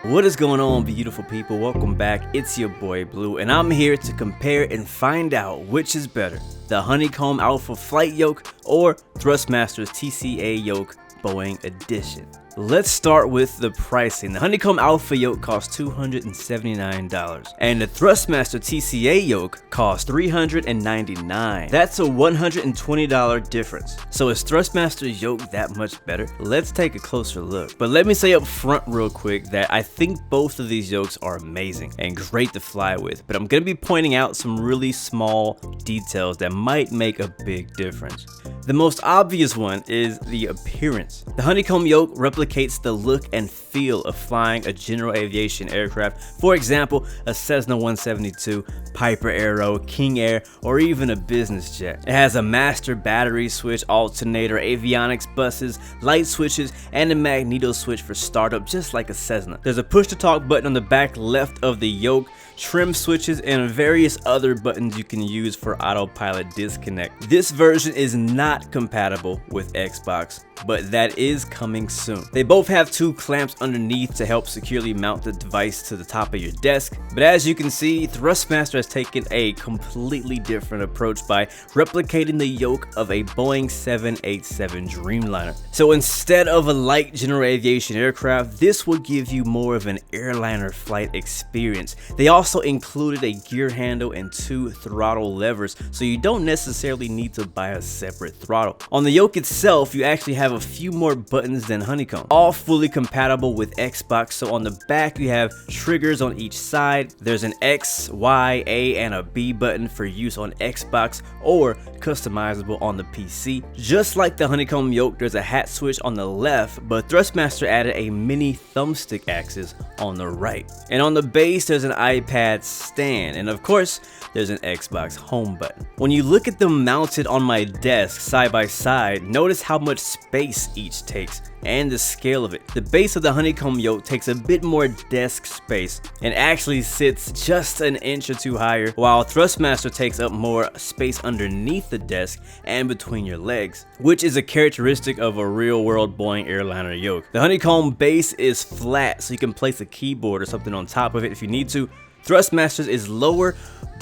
What is going on, beautiful people? Welcome back. It's your boy Blue, and I'm here to compare and find out which is better, the Honeycomb Alpha Flight Yoke or Thrustmaster's TCA Yoke Boeing Edition. Let's start with the pricing. The Honeycomb Alpha Yoke costs $279, and the Thrustmaster TCA Yoke costs $399. That's a $120 difference. So is Thrustmaster's Yoke that much better? Let's take a closer look. But let me say up front real quick that I think both of these yokes are amazing and great to fly with, but I'm going to be pointing out some really small details that might make a big difference. The most obvious one is the appearance. The Honeycomb Yoke replicates the look and feel of flying a general aviation aircraft, for example, a Cessna 172, Piper Arrow, King Air, or even a business jet. It has a master battery switch, alternator, avionics buses, light switches, and a magneto switch for startup, just like a Cessna. There's a push-to-talk button on the back left of the yoke, trim switches, and various other buttons you can use for autopilot disconnect. This version is not compatible with Xbox, but that is coming soon. They both have two clamps underneath to help securely mount the device to the top of your desk, but as you can see, Thrustmaster has taken a completely different approach by replicating the yoke of a Boeing 787 Dreamliner. So instead of a light general aviation aircraft, this will give you more of an airliner flight experience. They also included a gear handle and two throttle levers, so you don't necessarily need to buy a separate throttle. On the yoke itself, you actually have a few more buttons than Honeycomb, all fully compatible with Xbox. So on the back you have triggers on each side. There's an X, Y, A, and a B button for use on Xbox or customizable on the PC. Just like the Honeycomb Yoke, there's a hat switch on the left, but Thrustmaster added a mini thumbstick axis on the right. And on the base there's an iPad stand, and of course there's an Xbox home button. When you look at them mounted on my desk side by side, notice how much space each takes and the scale of it. The base of the Honeycomb Yoke takes a bit more desk space and actually sits just an inch or two higher, while Thrustmaster takes up more space underneath the desk and between your legs, which is a characteristic of a real-world Boeing airliner yoke. The Honeycomb base is flat, so you can place a keyboard or something on top of it if you need to. Thrustmaster's is lower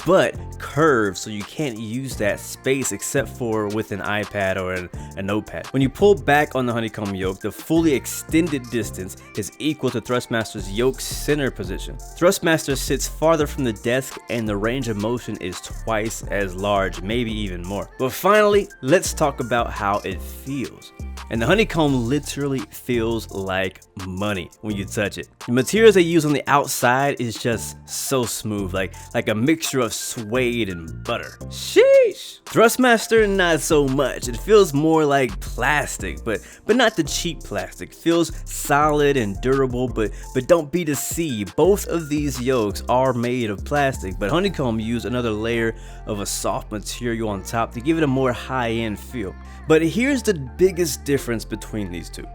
but curved, so you can't use that space except for with an iPad or a notepad. When you pull back on the Honeycomb Yoke, the fully extended distance is equal to Thrustmaster's yoke center position. Thrustmaster sits farther from the desk and the range of motion is twice as large, maybe even more. But finally, let's talk about how it feels. And the Honeycomb literally feels like money when you touch it. The materials they use on the outside is just so smooth, like a mixture of suede and butter. Sheesh! Thrustmaster, not so much. It feels more like plastic, but not the cheap plastic. It feels solid and durable, but don't be deceived. Both of these yokes are made of plastic, but Honeycomb used another layer of a soft material on top to give it a more high-end feel. But here's the biggest difference between these two: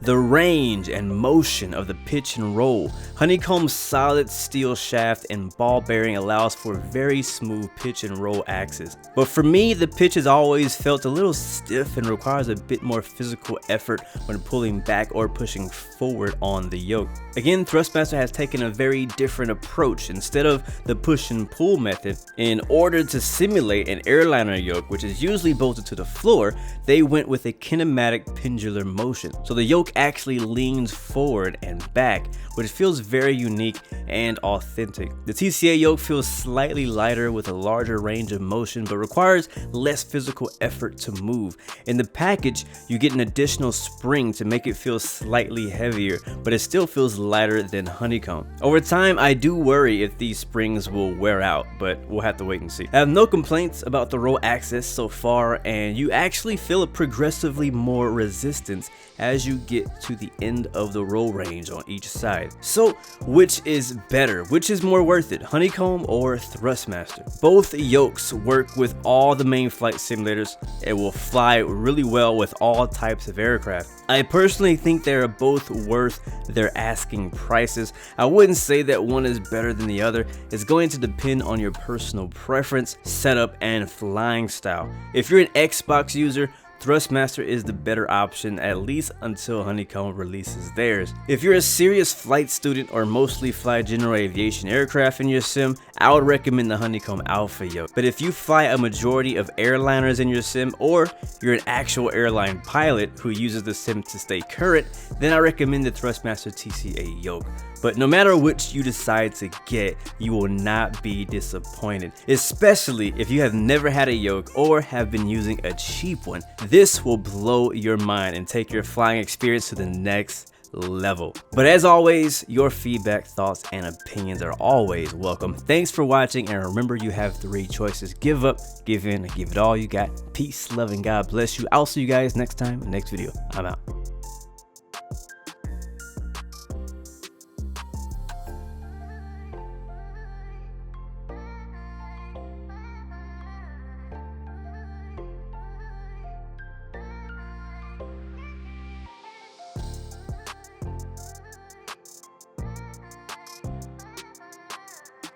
the range and motion of the pitch and roll. Honeycomb's solid steel shaft and ball bearing allows for very smooth pitch and roll axis. But for me, the pitch has always felt a little stiff and requires a bit more physical effort when pulling back or pushing forward on the yoke. Again, Thrustmaster has taken a very different approach. Instead of the push and pull method, in order to simulate an airliner yoke, which is usually bolted to the floor, they went with a kinematic pendular motion. So the yoke actually leans forward and back, which feels very unique and authentic. The TCA yoke feels slightly lighter with a larger range of motion, but requires less physical effort to move. In the package, you get an additional spring to make it feel slightly heavier, but it still feels lighter than Honeycomb. Over time, I do worry if these springs will wear out, but we'll have to wait and see. I have no complaints about the roll axis so far, and you actually feel a progressively more resistance as you get to the end of the roll range on each side. So which is better? Which is more worth it, Honeycomb or Thrustmaster? Both yokes work with all the main flight simulators. It will fly really well with all types of aircraft. I personally think they are both worth their asking prices. I wouldn't say that one is better than the other. It's going to depend on your personal preference, setup, and flying style. If you're an Xbox user, Thrustmaster is the better option, at least until Honeycomb releases theirs. If you're a serious flight student or mostly fly general aviation aircraft in your sim, I would recommend the Honeycomb Alpha Yoke. But if you fly a majority of airliners in your sim, or you're an actual airline pilot who uses the sim to stay current, then I recommend the Thrustmaster TCA Yoke. But no matter which you decide to get, you will not be disappointed, especially if you have never had a yoke or have been using a cheap one. This will blow your mind and take your flying experience to the next level. But as always, your feedback, thoughts, and opinions are always welcome. Thanks for watching, and remember, you have 3 choices: give up, give in, or give it all you got. Peace, love, and God bless you. I'll see you guys next time, next video. I'm out.